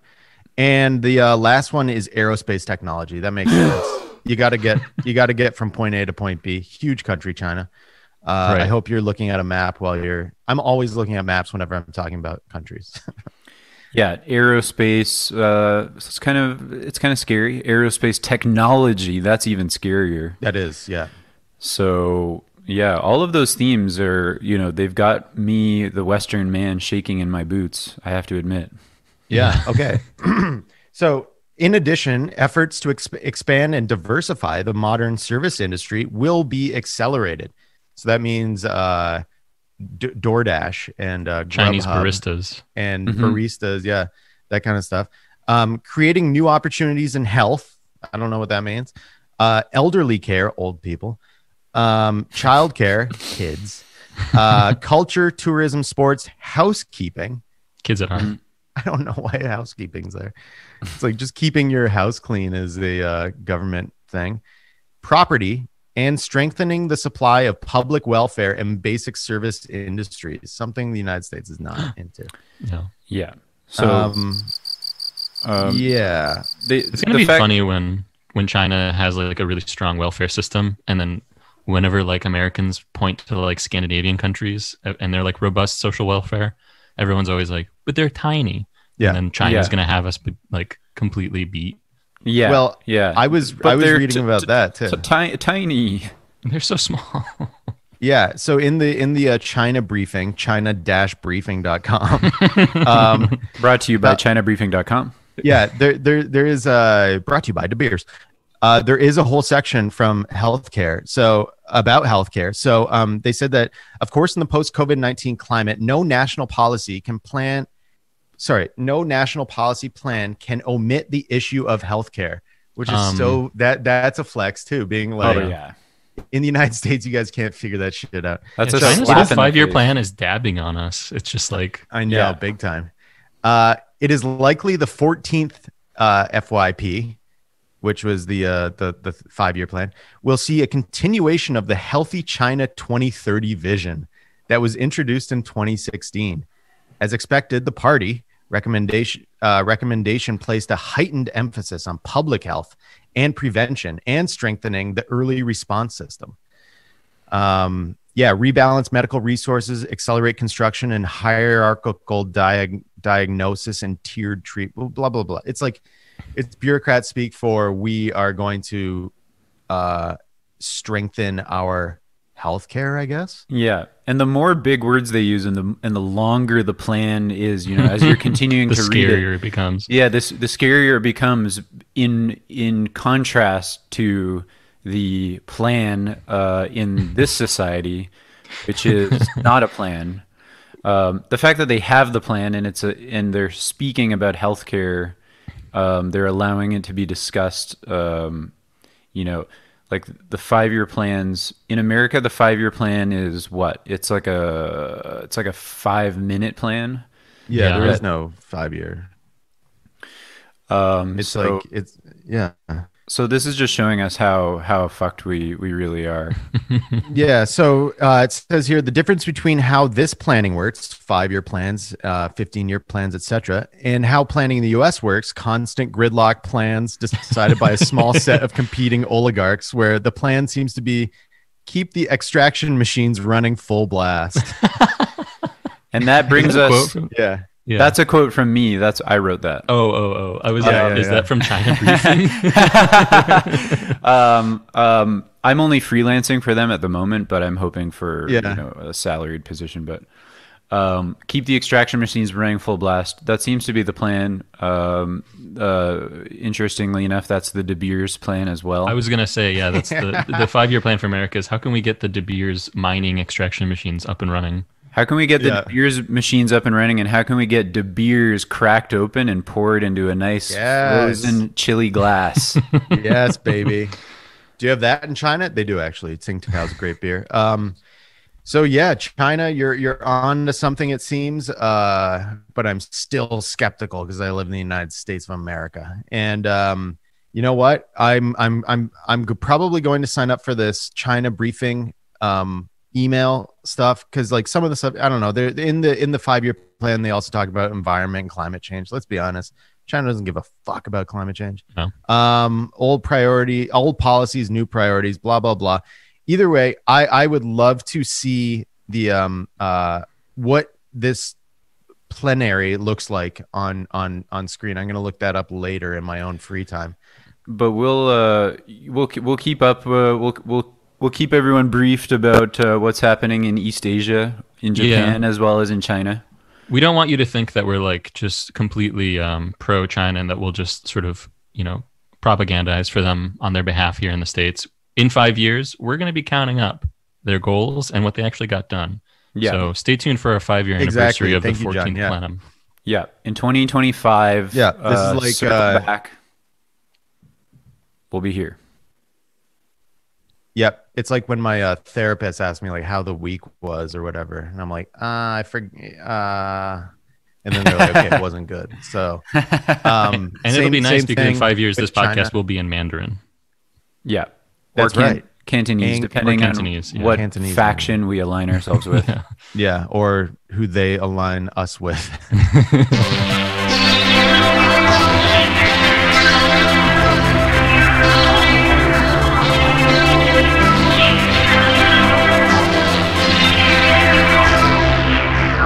And the last one is aerospace technology. That makes sense. You got to get from point A to point B. Huge country, China. Right. I hope you're looking at a map while you're. I'm always looking at maps whenever I'm talking about countries. yeah. Aerospace. It's kind of scary. Aerospace technology. That's even scarier. That is, yeah. So yeah, all of those themes are, they've got me, the Western man, shaking in my boots. I have to admit. Yeah. Okay. So, in addition, efforts to expand and diversify the modern service industry will be accelerated. So that means DoorDash and Chinese Grubhub baristas. and baristas, yeah, that kind of stuff. Creating new opportunities in health. I don't know what that means. Elderly care, old people. Childcare, kids. Culture, tourism, sports, housekeeping. Kids at home. I don't know why housekeeping's there. It's like just keeping your house clean is a government thing. Property and strengthening the supply of public welfare and basic service industries, something the United States is not into. No. Yeah. So Yeah. It's going to be funny when China has like a really strong welfare system, and then whenever like Americans point to like Scandinavian countries and they're like robust social welfare, everyone's always like, but they're tiny. Yeah. And then China's Yeah. going to have us like completely beat. yeah. Well, yeah. I was But they're reading about that too. Tiny. They're so small. Yeah. So in the China briefing, china-briefing.com. Brought to you by ChinaBriefing.com. Yeah, there is brought to you by De Beers. There is a whole section from healthcare, so about healthcare. So they said that, of course, in the post-COVID-19 climate, no national policy plan can omit the issue of healthcare, which is so that's a flex too. Being like, Oh yeah. in the United States, you guys can't figure that shit out. That's Yeah, a China's slap whole in the 5-year face. plan is dabbing on us. It's just like, I know, Yeah. big time. It is likely the 14th FYP, which was the 5-year plan, will see a continuation of the Healthy China 2030 vision that was introduced in 2016. As expected, the party recommendation placed a heightened emphasis on public health and prevention and strengthening the early response system. Rebalance medical resources, accelerate construction and hierarchical diagnosis and tiered treatment, blah, blah, blah. It's like, it's bureaucrat speak for we are going to strengthen our healthcare, I guess. Yeah, and the more big words they use, and the longer the plan is, as you're continuing the to read scarier it. it becomes. Yeah, the scarier it becomes in contrast to the plan in this society, which is not a plan. The fact that they have the plan and they're speaking about healthcare, they're allowing it to be discussed. Like the 5-year plans in America, the 5-year plan is what? It's like a 5-minute plan. Yeah, Yeah. there is no 5-year. It's so, like it's yeah. so this is just showing us how fucked we really are. Yeah, so it says here the difference between how this planning works, 5-year plans, 15-year plans, etc., and how planning in the U.S. works, constant gridlock plans decided by a small set of competing oligarchs, where the plan seems to be keep the extraction machines running full blast. And that brings us. Yeah. Yeah. That's a quote from me. I wrote that. Oh. I was Yeah, is yeah. that from China Briefing? I'm only freelancing for them at the moment, but I'm hoping for Yeah. a salaried position. But keep the extraction machines running full blast. That seems to be the plan. Interestingly enough, that's the De Beers plan as well. I was gonna say, yeah, that's the 5-year plan for America is how can we get the De Beers mining extraction machines up and running? How can we get the De Beers machines up and running, and how can we get De Beers cracked open and poured into a nice frozen chili glass? Yes, baby. Do you have that in China? They do actually. Tsingtao's a great beer. So yeah, China, you're on to something it seems, but I'm still skeptical because I live in the United States of America. And you know what? I'm probably going to sign up for this China briefing email stuff because like some of the stuff I don't know. They're in the 5-year plan. They also talk about environment and climate change. Let's be honest. China doesn't give a fuck about climate change. No. Old policies, new priorities, blah, blah, blah. Either way, I would love to see the what this plenary looks like on screen. I'm going to look that up later in my own free time. But we'll keep up. We'll keep everyone briefed about what's happening in East Asia, in Japan, as well as in China. We don't want you to think that we're like just completely pro China and that we'll just sort of propagandize for them on their behalf here in the States. In 5 years, we're going to be counting up their goals and what they actually got done. Yeah. So stay tuned for our 5-year anniversary of the 14th plenum. Yeah. In 2025. Yeah. This is like circle back. We'll be here. Yep. It's like when my therapist asked me like how the week was or whatever. And I'm like, I forget. And then they're like, okay, it wasn't good. So, and it'll be nice because in 5 years, this podcast China will be in Mandarin. Yeah. That's right. Cantonese, depending on what Cantonese faction we align ourselves with. Yeah. Or who they align us with.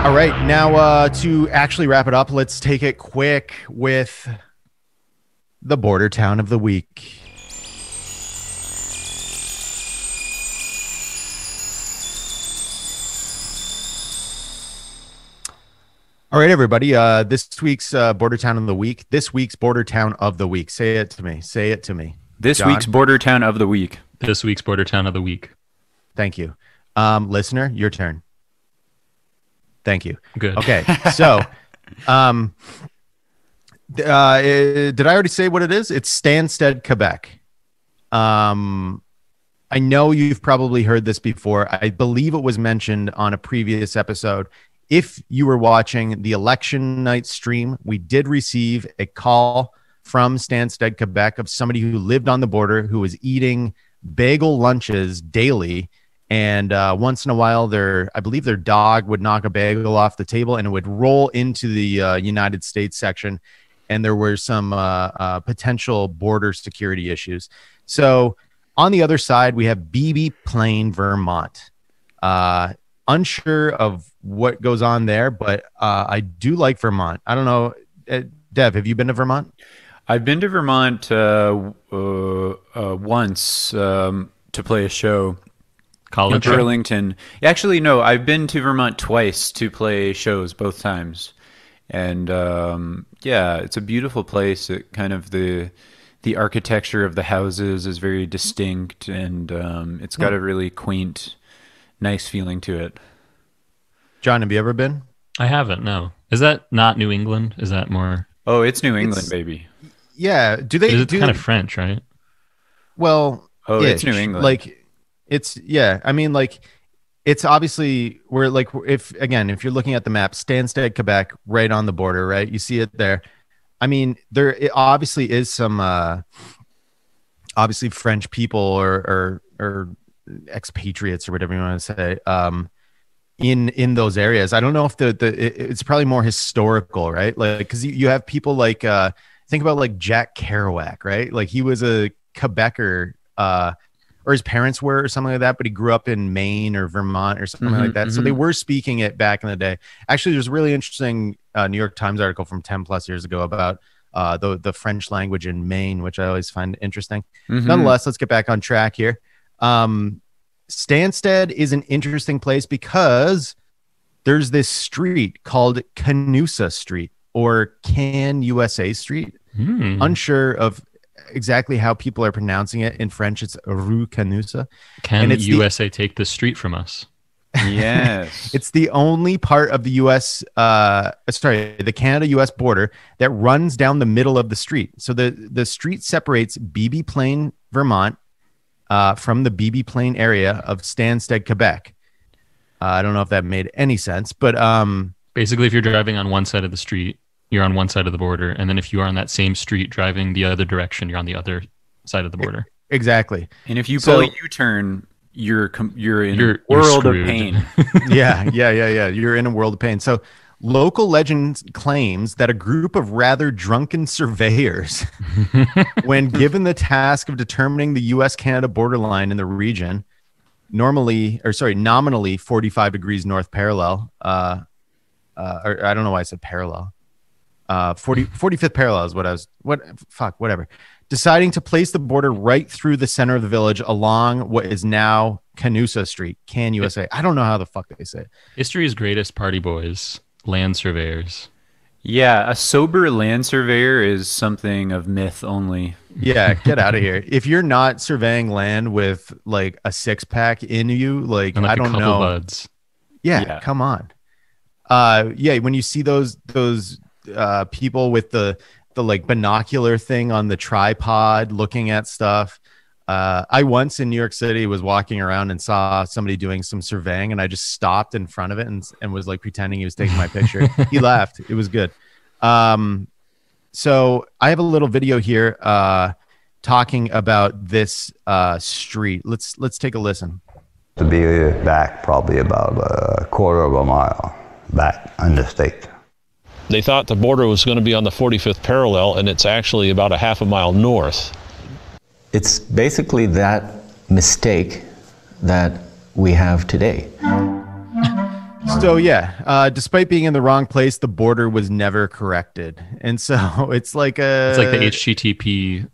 All right, now to actually wrap it up, let's take it quick with the border town of the week. All right, everybody. This week's border town of the week. This week's border town of the week. Say it to me. Say it to me. This John? week's border town of the week. This week's border town of the week. Thank you, listener. Your turn. Thank you. Good. Okay. So, did I already say what it is? It's Stansted, Quebec. I know you've probably heard this before. I believe it was mentioned on a previous episode. If you were watching the election night stream, we did receive a call from Stansted, Quebec of somebody who lived on the border who was eating bagel lunches daily. And once in a while, I believe their dog would knock a bagel off the table and it would roll into the United States section. And there were some potential border security issues. So on the other side, we have Beebe Plain, Vermont. Unsure of what goes on there, but I do like Vermont. I don't know. Dev, have you been to Vermont? I've been to Vermont once to play a show. College in Burlington. Actually, no, I've been to Vermont twice to play shows, both times. And yeah, it's a beautiful place. It kind of the architecture of the houses is very distinct, and it's got a really quaint, nice feeling to it. John, have you ever been? I haven't, no. Is that not New England? Is that more? Oh, it's New England, baby. Yeah. Do they? It's kind of French, right? Well, it's New England. Like, it's I mean, like, it's obviously we're like if you're looking at the map, Stansted, Quebec, right on the border, right? You see it there. I mean, there it obviously is some obviously French people or expatriates or whatever you want to say in those areas. I don't know if it's probably more historical, right? Like, because you have people like think about like Jack Kerouac, right? Like he was a Quebecer, or his parents were, or something like that, but he grew up in Maine or Vermont or something like that. So they were speaking it back in the day. Actually, there's a really interesting New York Times article from 10 plus years ago about the French language in Maine, which I always find interesting. Nonetheless, let's get back on track here. Stansted is an interesting place because there's this street called Canusa Street or Can USA Street. Unsure of exactly how people are pronouncing it. In French, it's Rue Canusa. Can USA take this street from us? Yes. It's the only part of the the Canada-US border that runs down the middle of the street. So the street separates BB Plain, Vermont, from the BB Plain area of Stansted, Quebec. I don't know if that made any sense, but basically, if you're driving on one side of the street, you're on one side of the border, and then if you are on that same street driving the other direction, you're on the other side of the border. Exactly. And if you pull a U-turn, you're in a world of pain. Yeah. You're in a world of pain. So local legend claims that a group of rather drunken surveyors, when given the task of determining the U.S.-Canada borderline in the region, nominally 45 degrees north parallel, or I don't know why I said parallel. 45th parallel is whatever. Deciding to place the border right through the center of the village along what is now Canusa Street, Can USA. I don't know how the fuck they say it. History's greatest party boys, land surveyors. Yeah, a sober land surveyor is something of myth only. Yeah, get out of here. If you're not surveying land with like a 6-pack in you, like And I don't know. buds. Yeah, come on. When you see those people with the like binocular thing on the tripod looking at stuff. I once in New York City was walking around and saw somebody doing some surveying, and I just stopped in front of it and was like pretending he was taking my picture. He laughed. It was good. So I have a little video here talking about this street. Let's take a listen. To be back probably about a quarter of a mile back on the state. They thought the border was going to be on the 45th parallel, and it's actually about a half a mile north. It's basically that mistake that we have today. So despite being in the wrong place, the border was never corrected, and so it's like the HTTP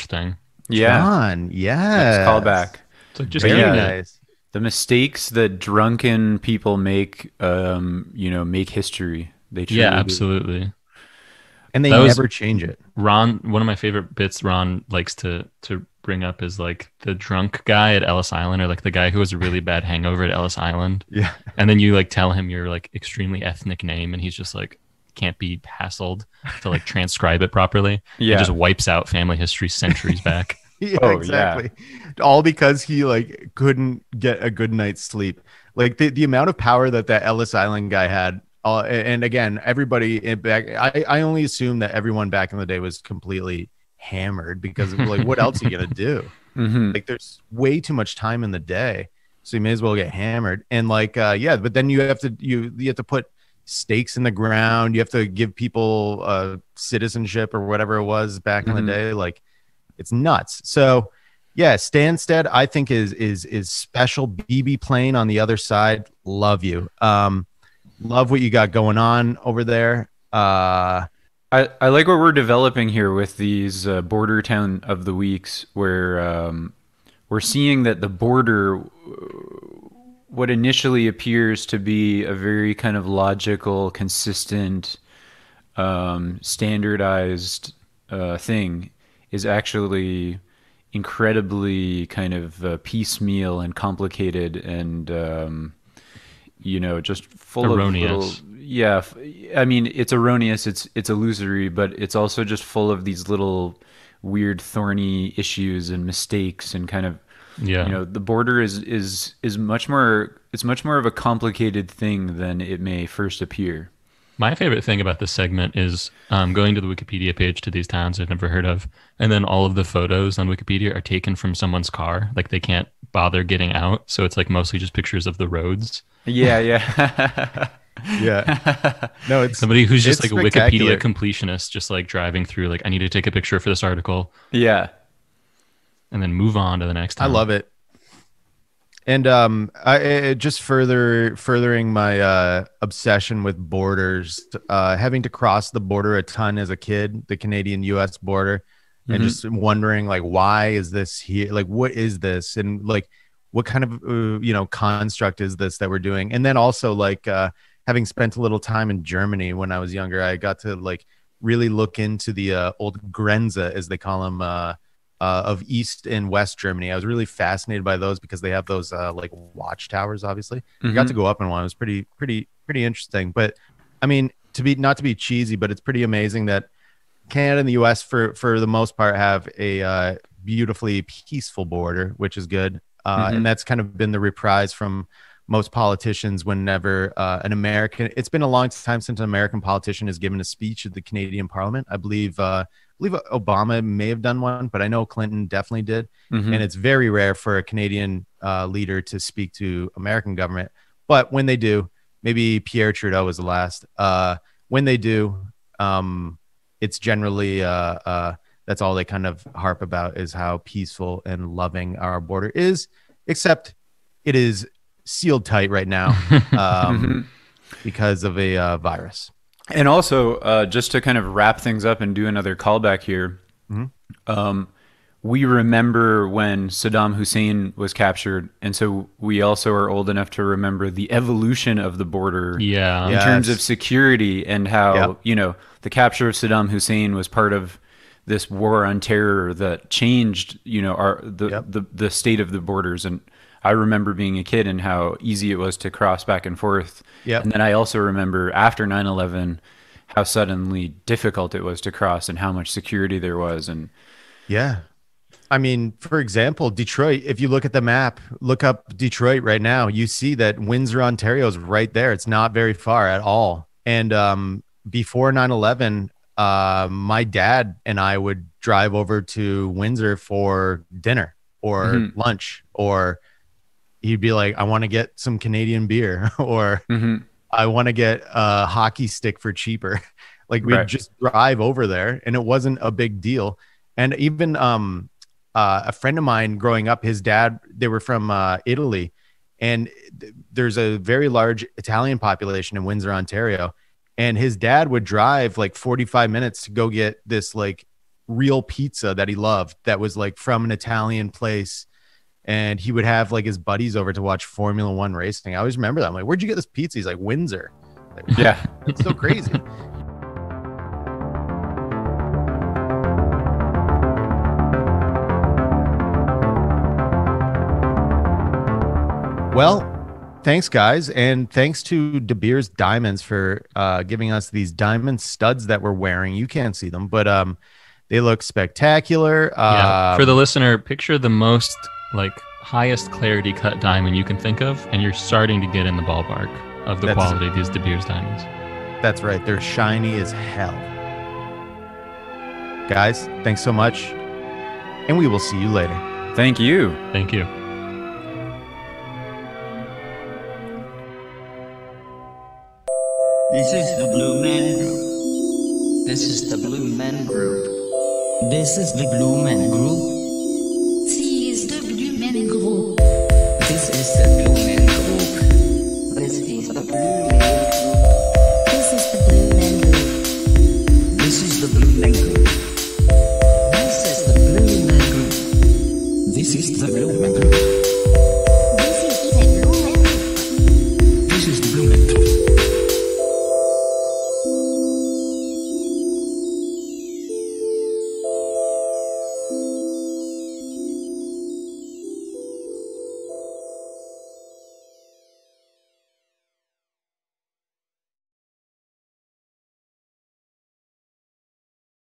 / thing. Yeah, John, yeah, it's called back. It's like just Very nice. The mistakes that drunken people make, make history. They truly do. Absolutely. And they never change it. Ron, one of my favorite bits Ron likes to bring up is like the drunk guy at Ellis Island, or like the guy who has a really bad hangover at Ellis Island. Yeah. And then you like tell him your like extremely ethnic name, and he's just like can't be hassled to like transcribe it properly. Yeah. It just wipes out family history centuries back. Exactly. Yeah. All because he like couldn't get a good night's sleep. Like the amount of power that Ellis Island guy had. And again, everybody back. I only assume that everyone back in the day was completely hammered, because like, what else are you gonna do? Like, there's way too much time in the day, so you may as well get hammered. And like, but then you have to put stakes in the ground. You have to give people citizenship or whatever it was back in the day. Like, it's nuts. So yeah, Stansted, I think is special. BB Plain on the other side. Love you. Love what you got going on over there. I like what we're developing here with these border town of the weeks, where we're seeing that the border, what initially appears to be a very kind of logical, consistent, standardized thing, is actually incredibly kind of piecemeal and complicated and just full erroneous. of little, I mean, it's erroneous, it's illusory, but it's also just full of these little weird thorny issues and mistakes, and kind of the border is much more, it's much more of a complicated thing than it may first appear. My favorite thing about this segment is going to the Wikipedia page to these towns I've never heard of, and then all of the photos on Wikipedia are taken from someone's car. Like they can't bother getting out, so it's like mostly just pictures of the roads. Yeah. Yeah. No, it's somebody who's just like a spectacular. Wikipedia completionist, just like driving through, like, I need to take a picture for this article. Yeah. And then move on to the next I town. love it. And just furthering my obsession with borders, having to cross the border a ton as a kid, the Canadian-U.S. border, and just wondering, like, why is this here? Like, what is this? And like, what kind of construct is this that we're doing? And then also, like, having spent a little time in Germany when I was younger, I got to like really look into the old Grenze, as they call them, of East and West Germany. I was really fascinated by those because they have those like watchtowers. Obviously, I got to go up in one. It was pretty interesting. But I mean, not to be cheesy, but it's pretty amazing that Canada and the U.S. for the most part have a beautifully peaceful border, which is good. And that's kind of been the reprise from most politicians whenever an American. It's been a long time since an American politician has given a speech at the Canadian Parliament. I believe Obama may have done one, but I know Clinton definitely did. And it's very rare for a Canadian leader to speak to American government. But when they do, maybe Pierre Trudeau was the last. When they do, it's generally that's all they kind of harp about, is how peaceful and loving our border is, except it is sealed tight right now because of a virus. And also, just to kind of wrap things up and do another callback here, we remember when Saddam Hussein was captured, and so we also are old enough to remember the evolution of the border in terms of security, and how the capture of Saddam Hussein was part of this war on terror that changed the state of the borders. And I remember being a kid and how easy it was to cross back and forth. And then I also remember after 9/11 how suddenly difficult it was to cross and how much security there was. And I mean, for example, Detroit, if you look at the map, look up Detroit right now, you see that Windsor, Ontario is right there. It's not very far at all. And before 9/11, my dad and I would drive over to Windsor for dinner or lunch, or he'd be like, I want to get some Canadian beer, or I want to get a hockey stick for cheaper. Like we'd just drive over there, and it wasn't a big deal. And even a friend of mine growing up, his dad, they were from Italy, and there's a very large Italian population in Windsor, Ontario. And his dad would drive like 45 minutes to go get this like real pizza that he loved, that was like from an Italian place. And he would have like his buddies over to watch Formula One racing. I always remember that. I'm like, where'd you get this pizza? He's like, Windsor. Like, yeah. It's so crazy. Well, thanks, guys. And thanks to De Beers Diamonds for giving us these diamond studs that we're wearing. You can't see them, but they look spectacular. For the listener, picture the most like highest clarity cut diamond you can think of, and you're starting to get in the ballpark of the quality of these De Beers diamonds. That's right. They're shiny as hell. Guys, thanks so much. And we will see you later. Thank you. Thank you. This is the Blue Man Group. This is the Blue Man Group. This is the Blue Man Group. This is the Blue Man Group. This is the Blue Man Group. This is the Blue Man Group. This is the Blue Man Group. This is the Blue Man Group. This is the Blue Man Group. This is the Blue Man Group.